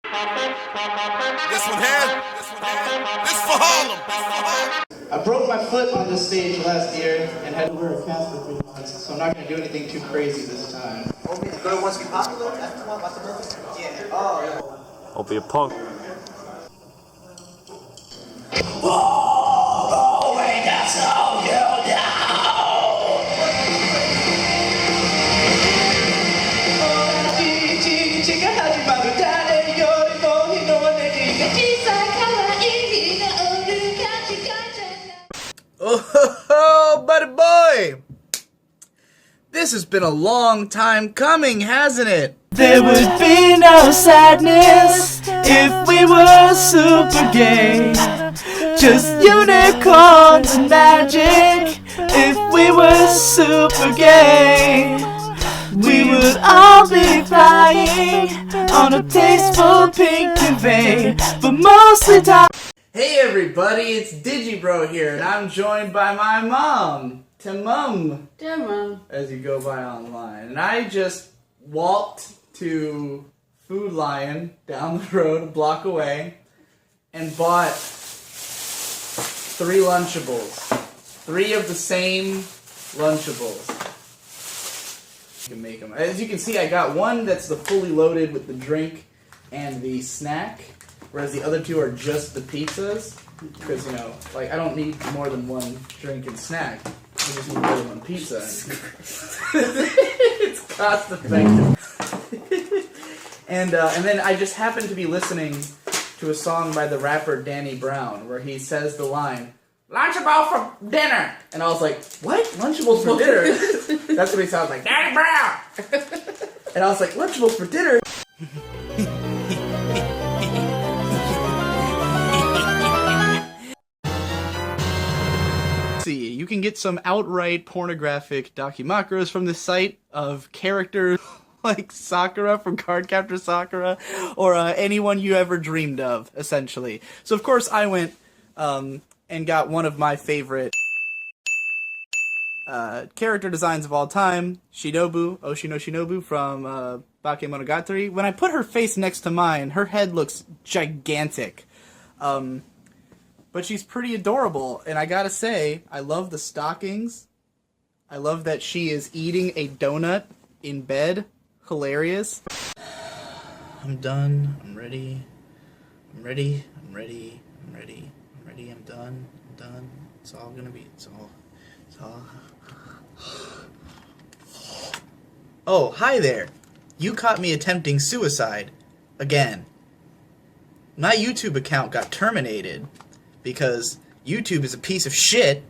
This one here. This for Harlem. I broke my foot on this stage last year and had to wear a cast for 3 months, so I'm not going to do anything too crazy this time. Oh, the girl wants to be popular? That's the one about the movie? Yeah. Oh, yeah. I'll be a punk. Oh, buddy boy! This has been a long time coming, hasn't it? There would be no sadness if we were super gay. Just unicorns and magic if we were super gay. We would all be flying on a tasteful pink duvet, but mostly time. Hey everybody, it's Digibro here, and I'm joined by my mom, Timum, as you go by online. And I just walked to Food Lion down the road, a block away, and bought 3 Lunchables. 3 of the same Lunchables. You can make them. As you can see, I got one that's the fully loaded with the drink and the snack, whereas the other 2 are just the pizzas. Because, you know, like, I don't need more than 1 drink and snack. I just need more than 1 pizza. It's cost effective. And then I just happened to be listening to a song by the rapper Danny Brown, where he says the line, "Lunchable for dinner!" And I was like, what? Lunchables for dinner? That's what he sounds like, Danny Brown! And I was like, Lunchables for dinner? You can get some outright pornographic documacros from the site of characters like Sakura from Cardcaptor Sakura, or anyone you ever dreamed of, essentially. So of course I went and got one of my favorite character designs of all time, Shinobu, Oshino Shinobu from Bakemonogatari. When I put her face next to mine, her head looks gigantic. But she's pretty adorable, and I gotta say, I love the stockings. I love that she is eating a donut in bed. Hilarious. I'm done. I'm ready. I'm ready. I'm ready. I'm ready. I'm ready. I'm done. I'm done. It's all gonna be. It's all. Oh, hi there. You caught me attempting suicide. Again. My YouTube account got terminated because YouTube is a piece of shit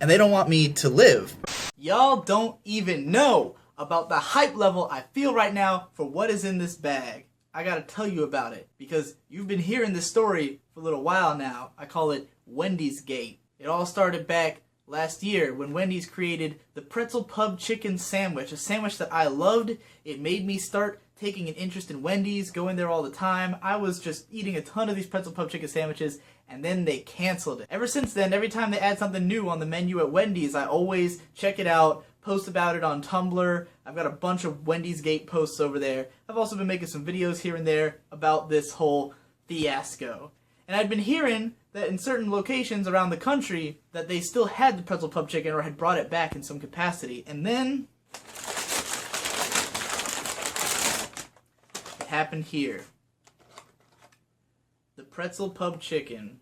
and they don't want me to live. Y'all don't even know about the hype level I feel right now for what is in this bag. I gotta tell you about it because you've been hearing this story for a little while now. I call it Wendy's Gate. It all started back last year when Wendy's created the Pretzel Pub Chicken Sandwich, a sandwich that I loved. It made me start taking an interest in Wendy's, going there all the time. I was just eating a ton of these Pretzel Pub Chicken sandwiches, and then they canceled it. Ever since then, every time they add something new on the menu at Wendy's, I always check it out, post about it on Tumblr. I've got a bunch of Wendy's Gate posts over there. I've also been making some videos here and there about this whole fiasco. And I'd been hearing that in certain locations around the country that they still had the Pretzel Pub Chicken or had brought it back in some capacity. And then it happened here. The Pretzel Pub Chicken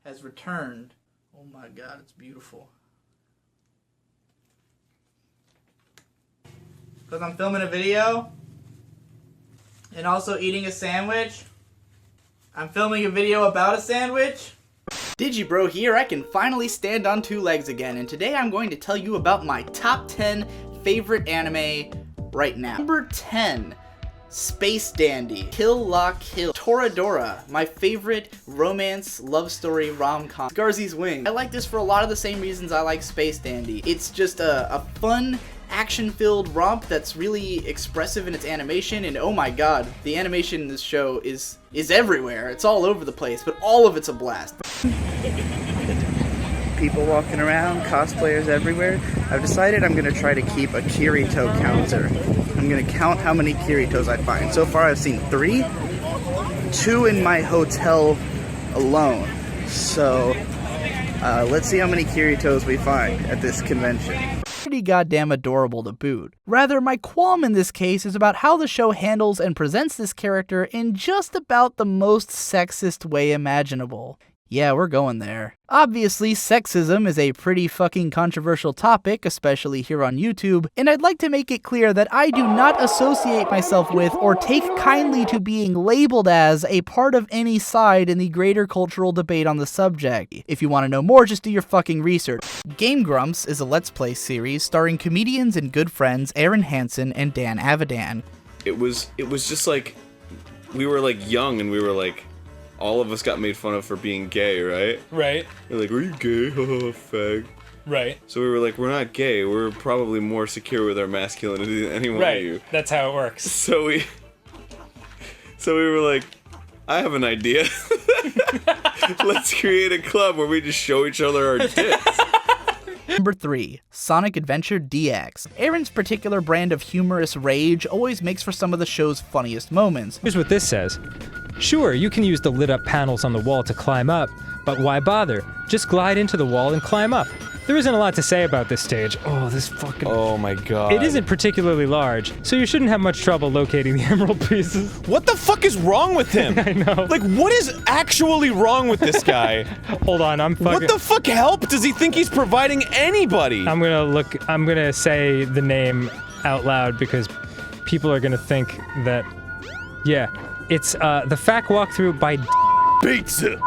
has returned. Oh my god, it's beautiful. Because I'm filming a video and also eating a sandwich. I'm filming a video about a sandwich. Digibro here, I can finally stand on 2 legs again, and today I'm going to tell you about my top 10 favorite anime right now. Number 10. Space Dandy, Kill La Kill, Toradora, my favorite romance love story rom-com, Scarzy's Wing. I like this for a lot of the same reasons I like Space Dandy. It's just a fun, action-filled romp that's really expressive in its animation, and oh my god, the animation in this show is everywhere. It's all over the place, but all of it's a blast. People walking around, cosplayers everywhere. I've decided I'm gonna try to keep a Kirito counter. I'm I'm gonna count how many Kiritos I find. So far I've seen 3, 2 in my hotel alone. So let's see how many Kiritos we find at this convention. Pretty goddamn adorable to boot. Rather, my qualm in this case is about how the show handles and presents this character in just about the most sexist way imaginable. Yeah, we're going there. Obviously, sexism is a pretty fucking controversial topic, especially here on YouTube, and I'd like to make it clear that I do not associate myself with or take kindly to being labeled as a part of any side in the greater cultural debate on the subject. If you want to know more, just do your fucking research. Game Grumps is a Let's Play series starring comedians and good friends Aaron Hansen and Dan Avidan. It was just like, we were like young and we were like, all of us got made fun of for being gay, right? Right. They're like, are you gay? Haha, fag. Right. So we were like, we're not gay. We're probably more secure with our masculinity than any one of you. Right. That's how it works. So we were like, I have an idea. Let's create a club where we just show each other our tits. Number 3, Sonic Adventure DX. Aaron's particular brand of humorous rage always makes for some of the show's funniest moments. Here's what this says. Sure, you can use the lit up panels on the wall to climb up, but why bother? Just glide into the wall and climb up. There isn't a lot to say about this stage. Oh, this fucking... Oh my god. It isn't particularly large, so you shouldn't have much trouble locating the emerald pieces. What the fuck is wrong with him? I know. Like, what is actually wrong with this guy? Hold on, I'm fucking... What the fuck help does he think he's providing anybody? I'm gonna say the name out loud because people are gonna think that... Yeah, it's the FAQ walkthrough by Pizza!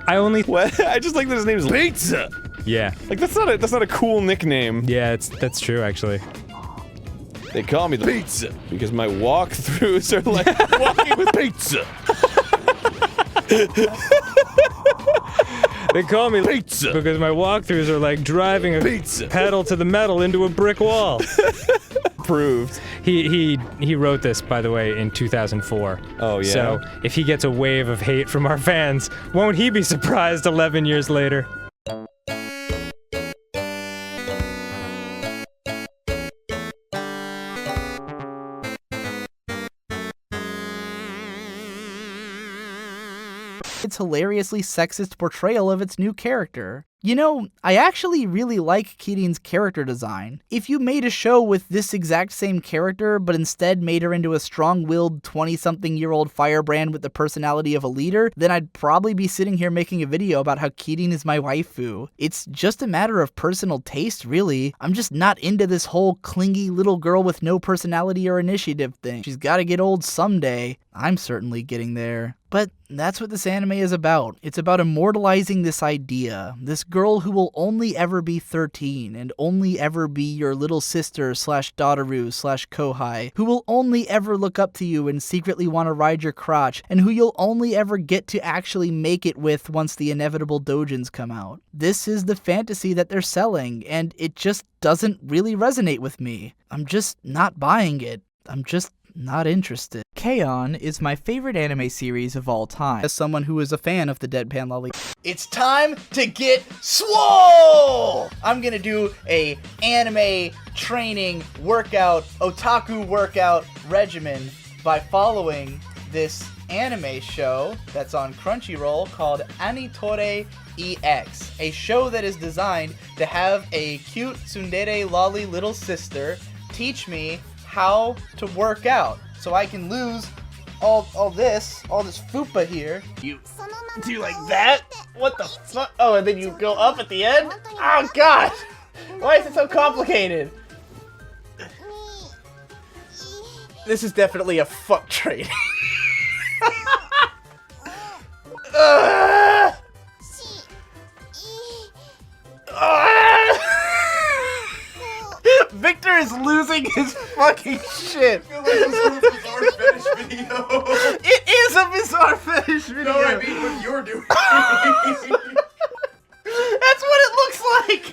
What? I just like that his name is Pizza! Yeah. Like, that's not a cool nickname. Yeah, that's true, actually. They call me the Pizza because my walkthroughs are like walking with pizza. They call me Pizza because my walkthroughs are like driving a Pizza pedal to the metal into a brick wall. Proved. He wrote this, by the way, in 2004. Oh, yeah? So, if he gets a wave of hate from our fans, won't he be surprised 11 years later? Its hilariously sexist portrayal of its new character. You know, I actually really like Keating's character design. If you made a show with this exact same character, but instead made her into a strong-willed 20-something-year-old firebrand with the personality of a leader, then I'd probably be sitting here making a video about how Keating is my waifu. It's just a matter of personal taste, really. I'm just not into this whole clingy little girl with no personality or initiative thing. She's gotta get old someday. I'm certainly getting there. But that's what this anime is about. It's about immortalizing this idea. This girl who will only ever be 13 and only ever be your little sister slash daughteru slash kohai, who will only ever look up to you and secretly want to ride your crotch, and who you'll only ever get to actually make it with once the inevitable doujins come out. This is the fantasy that they're selling, and it just doesn't really resonate with me. I'm just not buying it. I'm just not interested. K-On! Is my favorite anime series of all time, as someone who is a fan of the Deadpan Lollipop. It's time to get swole! I'm gonna do a anime training workout, otaku workout regimen by following this anime show that's on Crunchyroll called Anitore EX, a show that is designed to have a cute tsundere lolly little sister teach me how to work out so I can lose all this fupa here. You do like that? What the fuck? Oh, and then you go up at the end? Oh god! Why is it so complicated? This is definitely a fuck trade. Victor is losing his fucking shit. I feel like this is a bizarre fetish video. It is a bizarre fetish video. You know what I mean? What you're doing. That's what it looks like.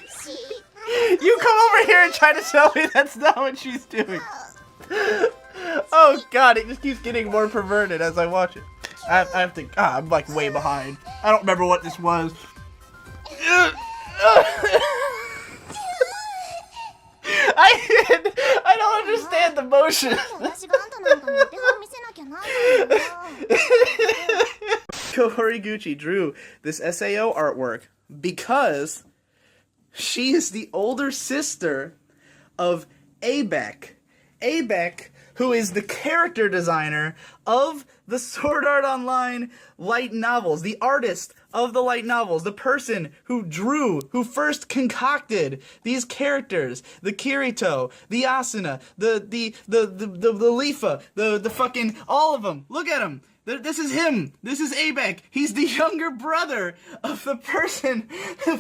You come over here and try to tell me that's not what she's doing. Oh god, it just keeps getting more perverted as I watch it. I have to. I'm like way behind. I don't remember what this was. I don't understand the motion. 私があんたなんかにお手本見せなきゃなんないのよ。 Horiguchi drew this SAO artwork because she is the older sister of Abek. Abek, who is the character designer of the Sword Art Online light novels, the artist of the light novels, the person who first concocted these characters, the Kirito, the Asuna, the Lifa, the fucking, all of them. Look at him. This is him. This is Abek. He's the younger brother of the person who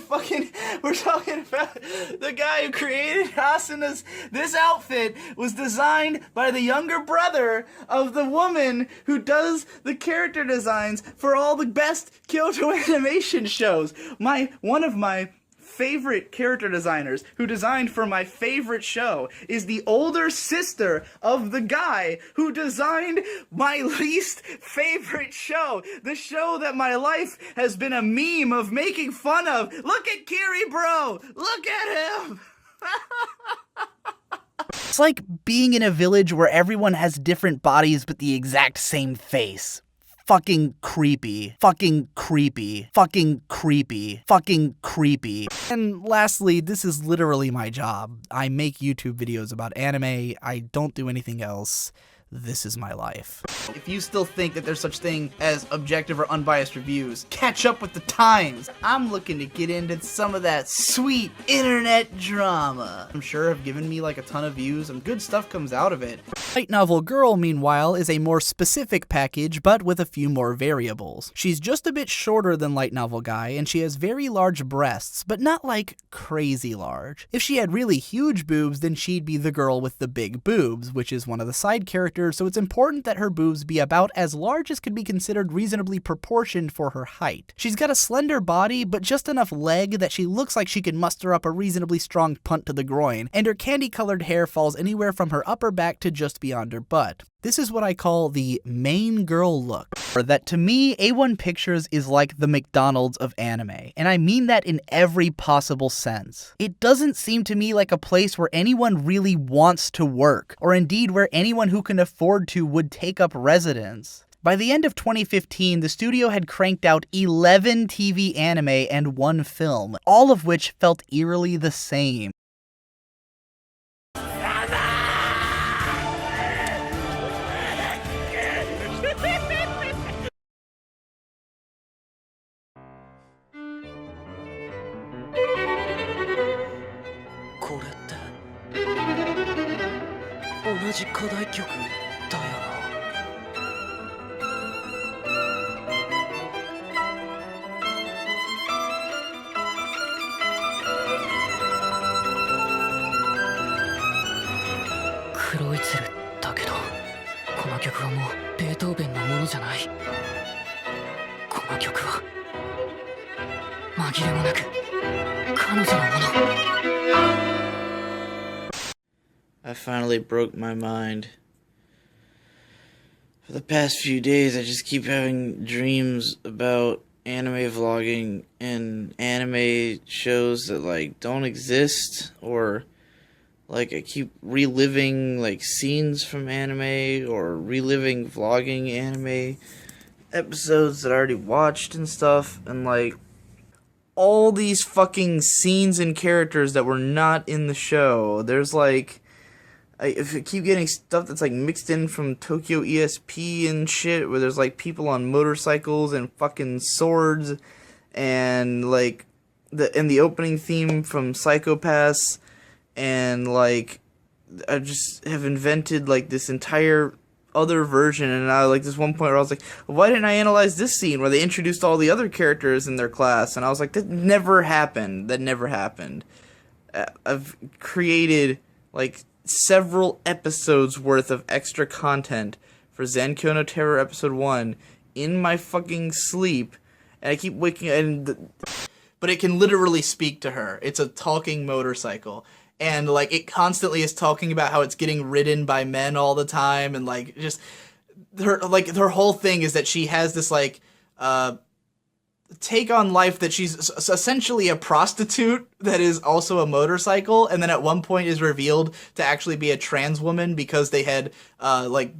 we're talking about. The guy who created Asuna's. This outfit was designed by the younger brother of the woman who does the character designs for all the best Kyoto animation shows. One of my favorite character designers who designed for my favorite show is the older sister of the guy who designed my least favorite show, the show that my life has been a meme of making fun of. Look at Kiri, bro! Look at him! It's like being in a village where everyone has different bodies but the exact same face. Fucking creepy. Fucking creepy. Fucking creepy. Fucking creepy. And lastly, this is literally my job. I make YouTube videos about anime. I don't do anything else. This is my life. If you still think that there's such thing as objective or unbiased reviews, catch up with the times. I'm looking to get into some of that sweet internet drama. I'm sure have given me like a ton of views and good stuff comes out of it. Light Novel Girl, meanwhile, is a more specific package, but with a few more variables. She's just a bit shorter than Light Novel Guy, and she has very large breasts, but not like crazy large. If she had really huge boobs, then she'd be the girl with the big boobs, which is one of the side characters, so it's important that her boobs be about as large as could be considered reasonably proportioned for her height. She's got a slender body, but just enough leg that she looks like she can muster up a reasonably strong punt to the groin, and her candy-colored hair falls anywhere from her upper back to just beyond her butt. This is what I call the main girl look. Or that to me, A1 Pictures is like the McDonald's of anime, and I mean that in every possible sense. It doesn't seem to me like a place where anyone really wants to work, or indeed where anyone who can afford to would take up residence. By the end of 2015, the studio had cranked out 11 TV anime and 1 film, all of which felt eerily the same. I finally broke my mind. For the past few days, I just keep having dreams about anime vlogging and anime shows that, like, don't exist, or, like, I keep reliving, like, scenes from anime, or reliving vlogging anime episodes that I already watched and stuff, and, like, all these fucking scenes and characters that were not in the show. There's, like, if I keep getting stuff that's like mixed in from Tokyo ESP and shit, where there's like people on motorcycles and fucking swords, and like the opening theme from Psychopaths, and like I just have invented like this entire other version, and I like this one point where I was like, why didn't I analyze this scene where they introduced all the other characters in their class? And I was like, that never happened. That never happened. I've created like several episodes worth of extra content for Zankyo no Terror episode 1 in my fucking sleep, and I keep waking but it can literally speak to her. It's a talking motorcycle, and like it constantly is talking about how it's getting ridden by men all the time, and like just her whole thing is that she has this like take on life that she's essentially a prostitute that is also a motorcycle, and then at one point is revealed to actually be a trans woman because they had like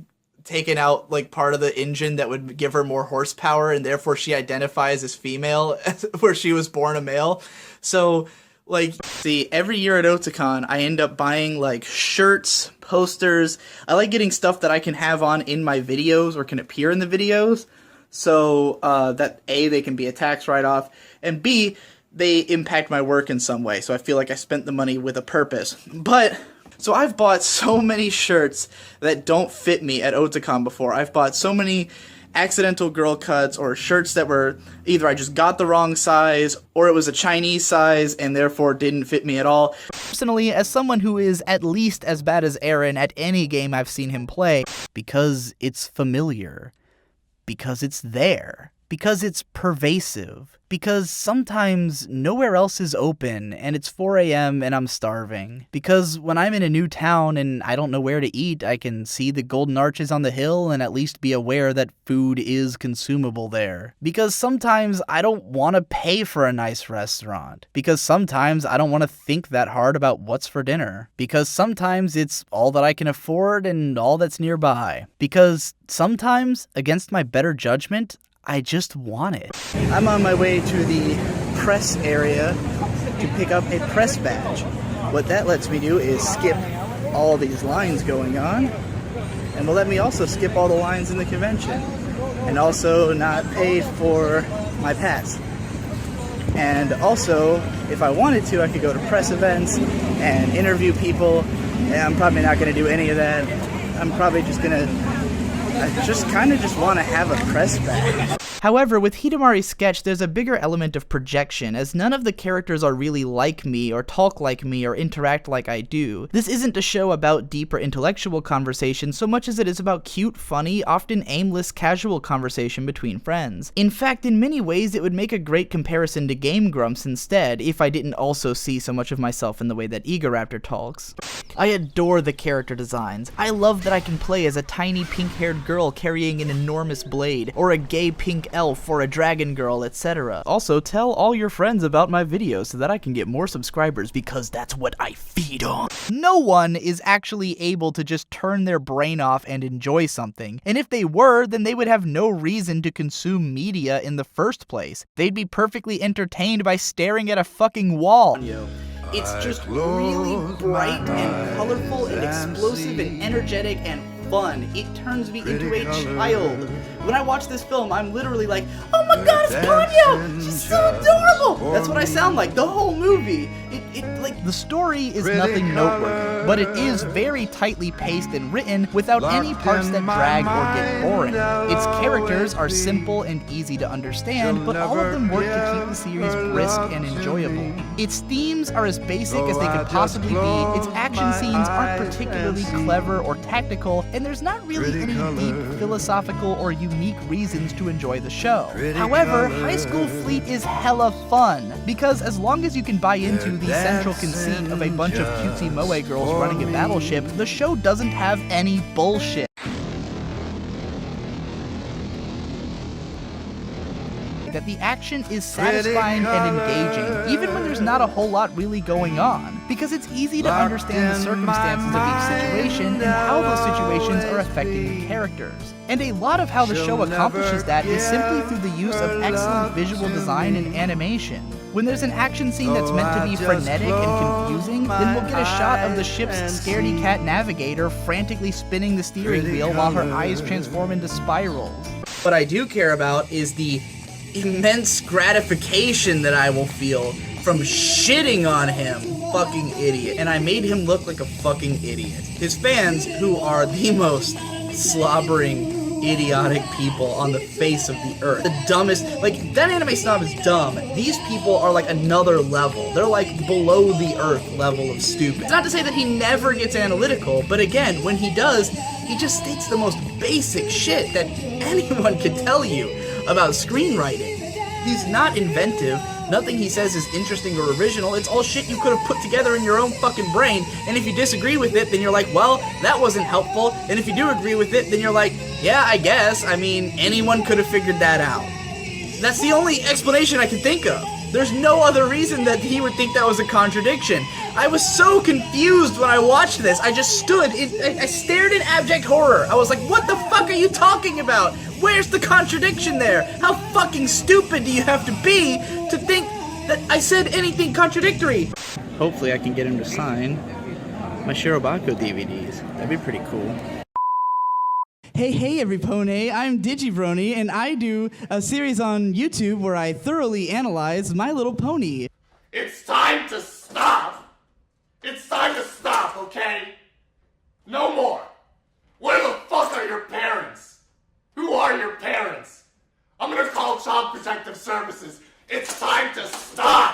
taken out like part of the engine that would give her more horsepower, and therefore she identifies as female where she was born a male. So like, see, every year at Otakon, I end up buying like shirts, posters. I like getting stuff that I can have on in my videos or can appear in the videos. So that A, they can be a tax write-off, and B, they impact my work in some way. So I feel like I spent the money with a purpose. But, so I've bought so many shirts that don't fit me at Otakon before. I've bought so many accidental girl cuts or shirts that were either I just got the wrong size or it was a Chinese size and therefore didn't fit me at all. Personally, as someone who is at least as bad as Aaron at any game I've seen him play, because it's familiar, because it's there, because it's pervasive, because sometimes nowhere else is open and it's 4 a.m. and I'm starving, because when I'm in a new town and I don't know where to eat, I can see the golden arches on the hill and at least be aware that food is consumable there, because sometimes I don't want to pay for a nice restaurant, because sometimes I don't want to think that hard about what's for dinner, because sometimes it's all that I can afford and all that's nearby, because sometimes, against my better judgment, I just want it. I'm on my way to the press area to pick up a press badge. What that lets me do is skip all these lines going on, and will let me also skip all the lines in the convention, and also not pay for my pass. And also, if I wanted to, I could go to press events and interview people, and I'm probably not going to do any of that. I'm probably just going to I just kind of just want to have a press badge. However, with Hidamari's sketch, there's a bigger element of projection, as none of the characters are really like me, or talk like me, or interact like I do. This isn't a show about deeper intellectual conversation so much as it is about cute, funny, often aimless, casual conversation between friends. In fact, in many ways, it would make a great comparison to Game Grumps instead, if I didn't also see so much of myself in the way that Egoraptor talks. I adore the character designs. I love that I can play as a tiny pink-haired girl carrying an enormous blade, or a gay pink elf, or a dragon girl, etc. Also, tell all your friends about my videos so that I can get more subscribers, because that's what I feed on. No one is actually able to just turn their brain off and enjoy something, and if they were, then they would have no reason to consume media in the first place. They'd be perfectly entertained by staring at a fucking wall. It's just really bright and colorful and explosive and energetic and fun. It turns me into a child. When I watch this film, I'm literally like, oh my god, it's Ponyo! She's so adorable! That's what I sound like the whole movie. Like, the story is nothing noteworthy, but it is very tightly paced and written without any parts that drag or get boring. Its characters are simple and easy to understand, but all of them work to keep the series brisk and enjoyable. Its themes are as basic as they could possibly be, its action scenes aren't particularly clever or tactical, and there's not really any deep philosophical or unique reasons to enjoy the show. However, High School Fleet is hella fun, because as long as you can buy into the central conceit of a bunch of cutesy moe girls running a battleship, the show doesn't have any bullshit. That the action is satisfying and engaging, even when there's not a whole lot really going on, because it's easy to understand the circumstances of each situation and how those situations are affecting the characters. And a lot of how the show accomplishes that is simply through the use of excellent visual design and animation. When there's an action scene that's meant to be frenetic and confusing, then we'll get a shot of the ship's scaredy cat navigator frantically spinning the steering wheel while her eyes transform into spirals. What I do care about is the immense gratification that I will feel from shitting on him. Fucking idiot. And I made him look like a fucking idiot. His fans, who are the most slobbering, idiotic people on the face of the earth. The dumbest, like, that anime snob is dumb. These people are like another level. They're like below the earth level of stupid. It's not to say that he never gets analytical, but again, when he does, he just states the most basic shit that anyone could tell you about screenwriting. He's not inventive. Nothing he says is interesting or original. It's all shit you could have put together in your own fucking brain, and if you disagree with it, then you're like, well, that wasn't helpful, and if you do agree with it, then you're like, yeah, I guess. I mean, anyone could have figured that out. That's the only explanation I can think of. There's no other reason that he would think that was a contradiction. I was so confused when I watched this. I just stood, I stared in abject horror. I was like, what the fuck are you talking about? Where's the contradiction there? How fucking stupid do you have to be to think that I said anything contradictory? Hopefully I can get him to sign my Shirobako DVDs. That'd be pretty cool. Hey, everypone, I'm Digibrony, and I do a series on YouTube where I thoroughly analyze My Little Pony. It's time to stop. It's time to stop, okay? No more. Where the fuck are your parents? Who are your parents? I'm gonna call Child Protective Services. It's time to stop.